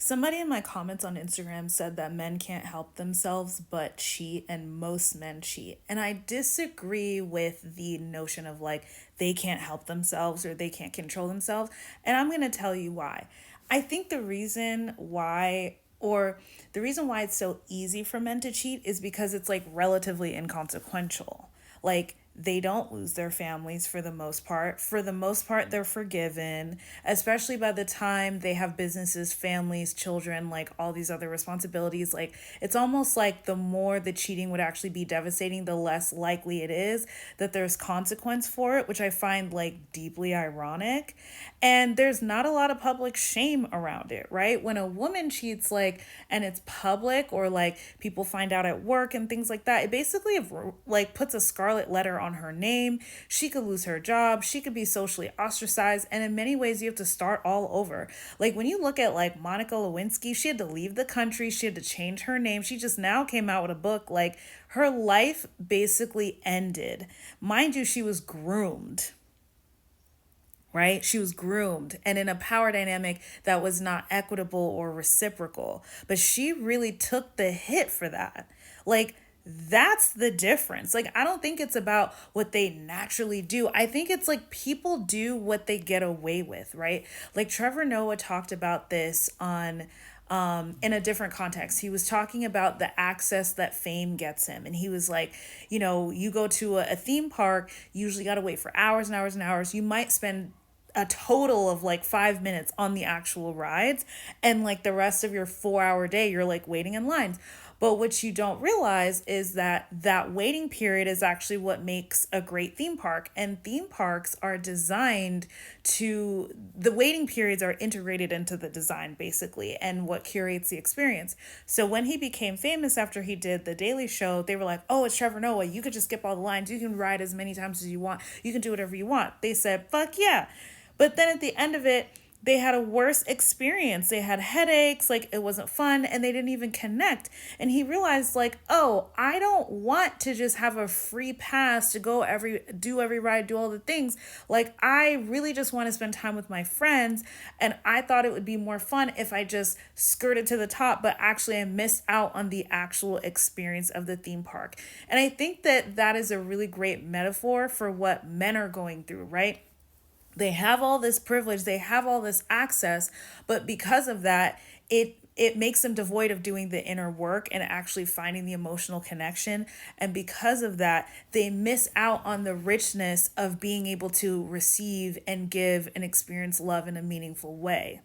Somebody in my comments on Instagram said that men can't help themselves but cheat, and most men cheat. And I disagree with the notion of like they can't help themselves or they can't control themselves. And I'm going to tell you why. I think the reason why it's so easy for men to cheat is because it's like relatively inconsequential. Like they don't lose their families for the most part. For the most part, they're forgiven, especially by the time they have businesses, families, children, like all these other responsibilities. Like it's almost like the more the cheating would actually be devastating, the less likely it is that there's consequence for it, which I find like deeply ironic. And there's not a lot of public shame around it, right? When a woman cheats, like, and it's public or like people find out at work and things like that, it basically like puts a scarlet letter on her name. She could lose her job. She could be socially ostracized. And in many ways, you have to start all over. Like when you look at like Monica Lewinsky, she had to leave the country. She had to change her name. She just now came out with a book. Like her life basically ended. Mind you, she was groomed, right? She was groomed and in a power dynamic that was not equitable or reciprocal. But she really took the hit for that. Like, that's the difference. Like, I don't think it's about what they naturally do. I think it's like people do what they get away with, right? Like, Trevor Noah talked about this on in a different context. He was talking about the access that fame gets him. And he was like, you go to a theme park, you usually got to wait for hours and hours and hours. You might spend a total of like 5 minutes on the actual rides. And like the rest of your 4 hour day, you're like waiting in lines. But what you don't realize is that that waiting period is actually what makes a great theme park. And theme parks are designed the waiting periods are integrated into the design basically and what curates the experience. So when he became famous after he did The Daily Show, they were like, oh, it's Trevor Noah. You could just skip all the lines. You can ride as many times as you want. You can do whatever you want. They said, fuck yeah. But then at the end of it, they had a worse experience. They had headaches, like it wasn't fun, and they didn't even connect. And he realized, like, oh, I don't want to just have a free pass to do every ride, do all the things. Like, I really just want to spend time with my friends. And I thought it would be more fun if I just skirted to the top, but actually I missed out on the actual experience of the theme park. And I think that that is a really great metaphor for what men are going through, right? They have all this privilege, they have all this access, but because of that, it makes them devoid of doing the inner work and actually finding the emotional connection. And because of that, they miss out on the richness of being able to receive and give and experience love in a meaningful way.